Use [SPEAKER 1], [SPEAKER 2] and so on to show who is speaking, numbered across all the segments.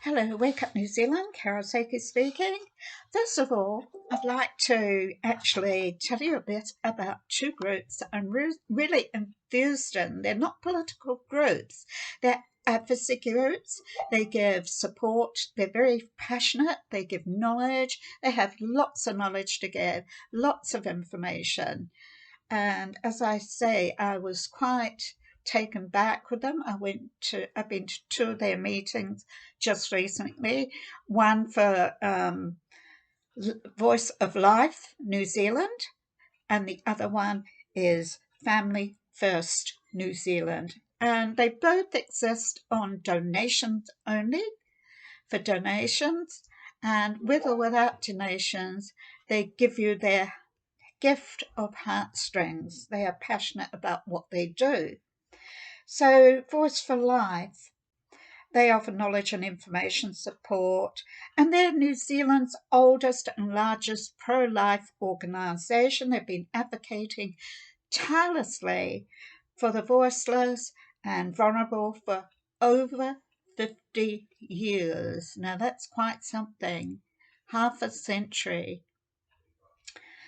[SPEAKER 1] Hello, Wake Up New Zealand, Carol Sakey speaking. First of all, I'd like to actually tell you a bit about two groups that I'm really enthused in. They're not political groups, they're advocacy groups. They give support, they're very passionate, they give knowledge, they have lots of knowledge to give, lots of information. And as I say, I was quite taken back with them. I've been to two of their meetings just recently. One for Voice of Life New Zealand, and the other one is Family First New Zealand. And they both exist on donations only, for donations, and with or without donations, they give you their gift of heartstrings. They are passionate about what they do. So, Voice for Life, they offer knowledge and information support, and they're New Zealand's oldest and largest pro-life organisation. They've been advocating tirelessly for the voiceless and vulnerable for over 50 years. Now, that's quite something, half a century.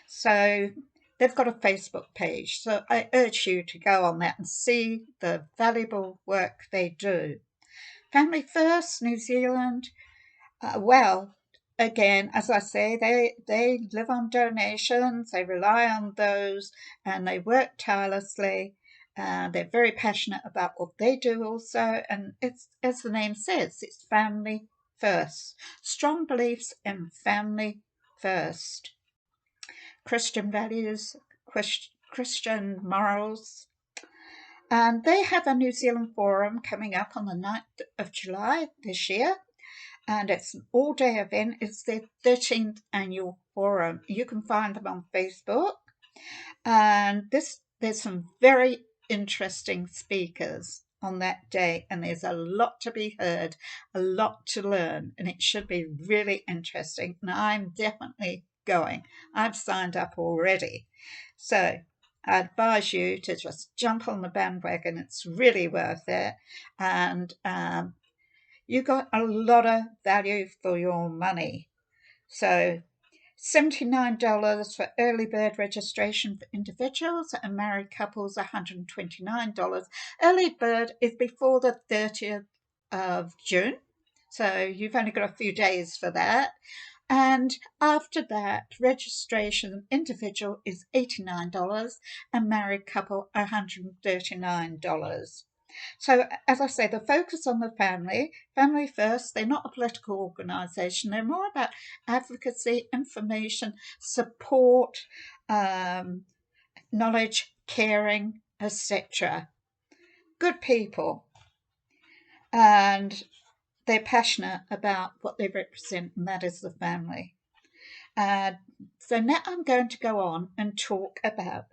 [SPEAKER 1] So they've got a Facebook page. So I urge you to go on that and see the valuable work they do. Family First New Zealand, well, again, as I say, they live on donations, they rely on those, and they work tirelessly. They're very passionate about what they do also, and it's, as the name says, it's family first. Strong beliefs in family first. Christian values, Christian morals. And they have a New Zealand forum coming up on the 9th of July this year. And it's an all-day event. It's their 13th annual forum. You can find them on Facebook. And there's some very interesting speakers on that day, and there's a lot to be heard, a lot to learn, and it should be really interesting. And I'm definitely going. I've signed up already. So I advise you to just jump on the bandwagon. It's really worth it. And you got a lot of value for your money. So $79 for early bird registration for individuals, and married couples $129. Early bird is before the 30th of June, so you've only got a few days for that. And after that, registration individual is $89 and married couple $139. So, as I say, the focus on the family first. They're not a political organisation. They're more about advocacy, information, support, knowledge, caring, etc. Good people. And they're passionate about what they represent, and that is the family. So now I'm going to go on and talk about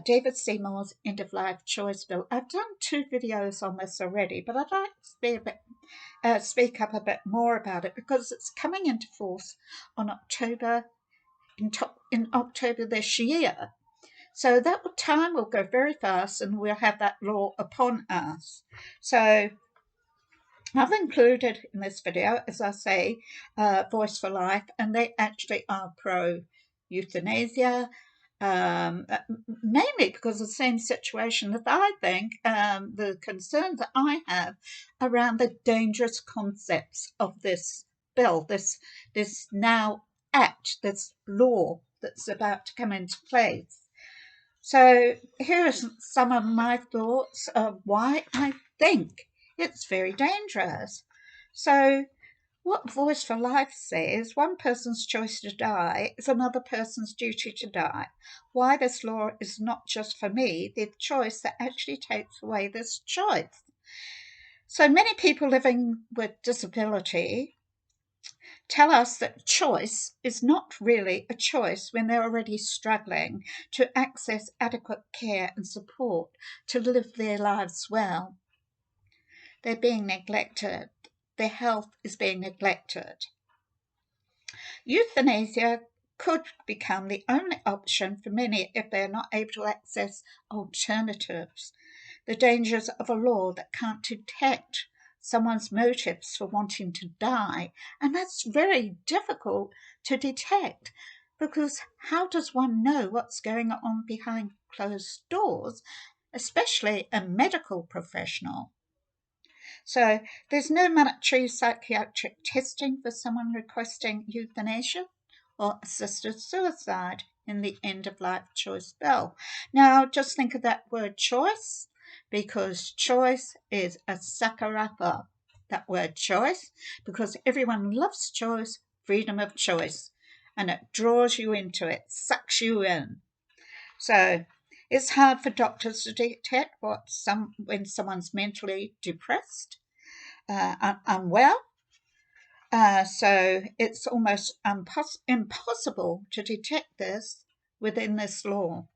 [SPEAKER 1] David Seymour's End of Life Choice Bill. I've done two videos on this already, but I'd like to speak up a bit more about it because it's coming into force on in October this year. So that time will go very fast, and we'll have that law upon us. So I've included in this video, as I say, Voice for Life, and they actually are pro-euthanasia, mainly because of the same situation that I think, the concerns that I have around the dangerous concepts of this bill, this now act, this law that's about to come into place. So here are some of my thoughts of why I think it's very dangerous. So what Voice for Life says, one person's choice to die is another person's duty to die. Why this law is not just for me, the choice that actually takes away this choice. So many people living with disability tell us that choice is not really a choice when they're already struggling to access adequate care and support to live their lives well. They're being neglected. Their health is being neglected. Euthanasia could become the only option for many if they are not able to access alternatives. The dangers of a law that can't detect someone's motives for wanting to die, and that's very difficult to detect, because how does one know what's going on behind closed doors, especially a medical professional? So there's no mandatory psychiatric testing for someone requesting euthanasia or assisted suicide in the end-of-life choice bill. Now, just think of that word choice, because choice is a sucker-upper, that word choice, because everyone loves choice, freedom of choice, and it draws you into it, sucks you in. So it's hard for doctors to detect when someone's mentally depressed, unwell. So it's almost impossible to detect this within this law.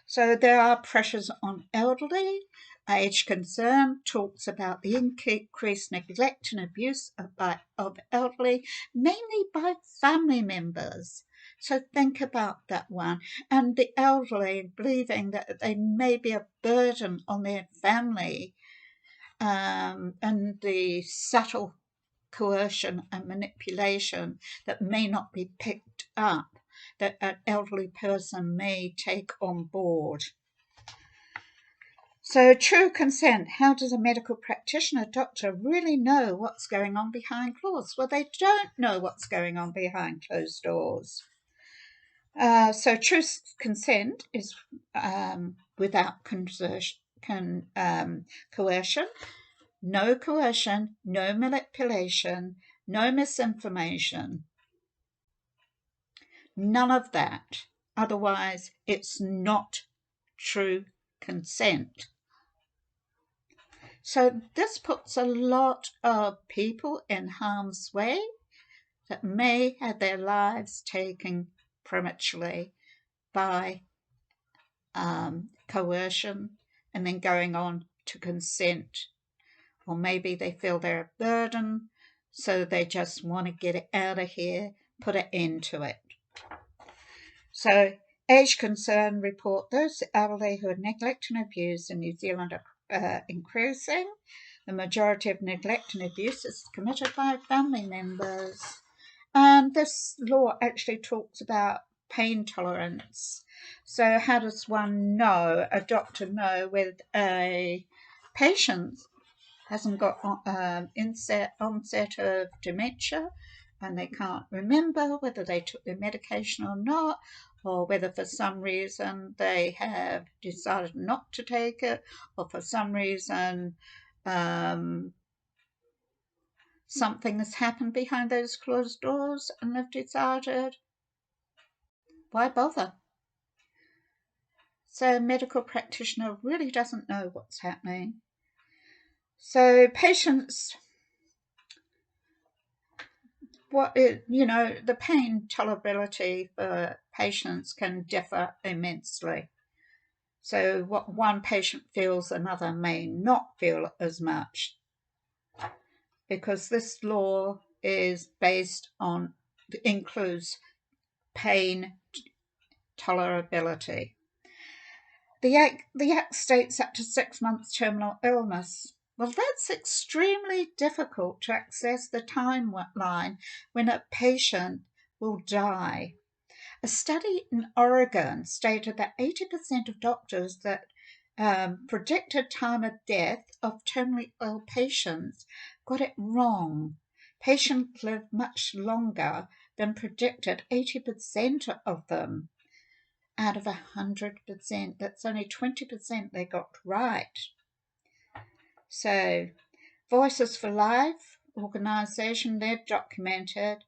[SPEAKER 1] So there are pressures on elderly. Age Concern talks about the increased neglect and abuse of elderly, mainly by family members. So think about that one. And the elderly believing that they may be a burden on their family, and the subtle coercion and manipulation that may not be picked up, that an elderly person may take on board. So true consent, how does a medical practitioner, doctor, really know what's going on behind closed? Well, they don't know what's going on behind closed doors. So true consent is without coercion, no coercion, no manipulation, no misinformation, none of that. Otherwise, it's not true consent. So this puts a lot of people in harm's way that may have their lives taken prematurely by coercion and then going on to consent. Or maybe they feel they're a burden, so they just want to get it out of here, put an end to it. So Age Concern report those elderly who are neglected and abused in New Zealand are increasing. The majority of neglect and abuse is committed by family members. And this law actually talks about pain tolerance. So how does one know, a doctor know, with a patient hasn't got onset of dementia and they can't remember whether they took their medication or not, or whether for some reason they have decided not to take it, or for some reason something has happened behind those closed doors and they've decided, why bother? So a medical practitioner really doesn't know what's happening. So patients, the pain tolerability for patients can differ immensely. So what one patient feels, another may not feel as much, because this law is based on, includes pain tolerability. The Act states up to 6 months terminal illness. Well, that's extremely difficult to access the timeline when a patient will die. A study in Oregon stated that 80% of doctors that predicted time of death of terminally ill patients got it wrong. Patients live much longer than predicted, 80% of them. Out of 100%, that's only 20% they got right. So Voices for Life organisation, they've documented,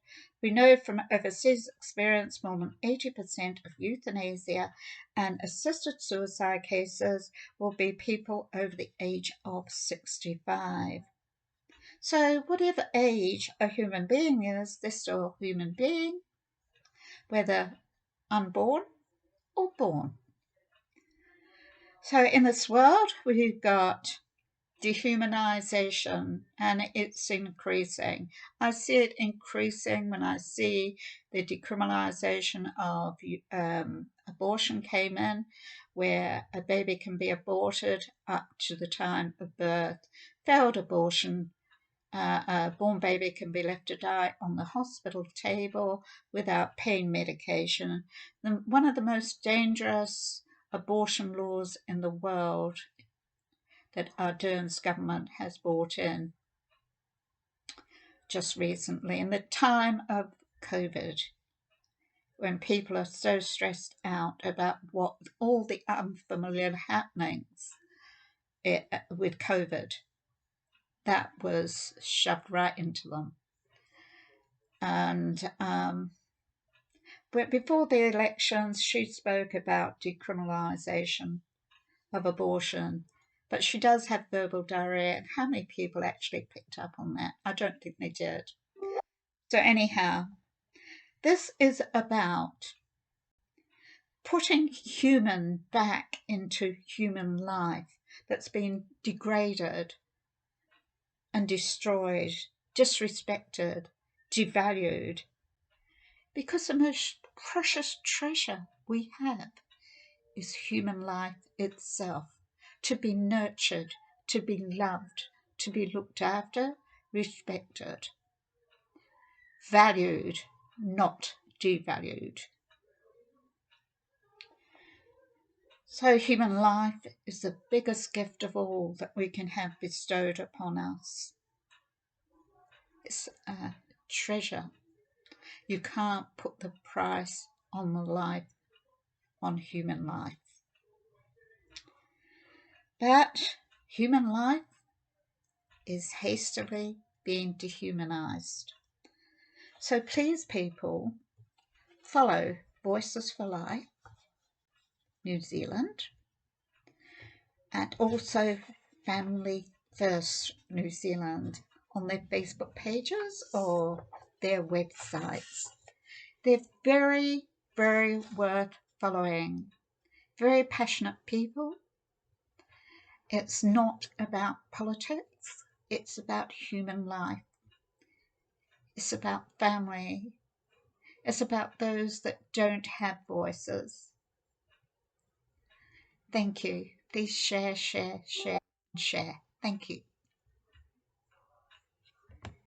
[SPEAKER 1] we know from overseas experience more than 80% of euthanasia and assisted suicide cases will be people over the age of 65. So whatever age a human being is, they're still a human being, whether unborn or born. So in this world, we've got dehumanization, and it's increasing. I see it increasing when I see the decriminalization of abortion came in, where a baby can be aborted up to the time of birth. failed abortion, a born baby can be left to die on the hospital table without pain medication. One of the most dangerous abortion laws in the world that Ardern's government has brought in just recently, in the time of COVID, when people are so stressed out about what all the unfamiliar happenings with COVID, that was shoved right into them. And but before the elections, she spoke about decriminalisation of abortion, but she does have verbal diarrhea. And how many people actually picked up on that? I don't think they did. So anyhow, this is about putting human back into human life that's been degraded and destroyed, disrespected, devalued, because the most precious treasure we have is human life itself, to be nurtured, to be loved, to be looked after, respected, valued, not devalued. So human life is the biggest gift of all that we can have bestowed upon us. It's a treasure. You can't put the price on the life, on human life. But human life is hastily being dehumanized. So please, people, follow Voices for Life New Zealand and also Family First New Zealand on their Facebook pages or their websites. They're very, very worth following. Very passionate people. It's not about politics. It's about human life. It's about family. It's about those that don't have voices. Thank you. Please share, share, share, and share. Thank you.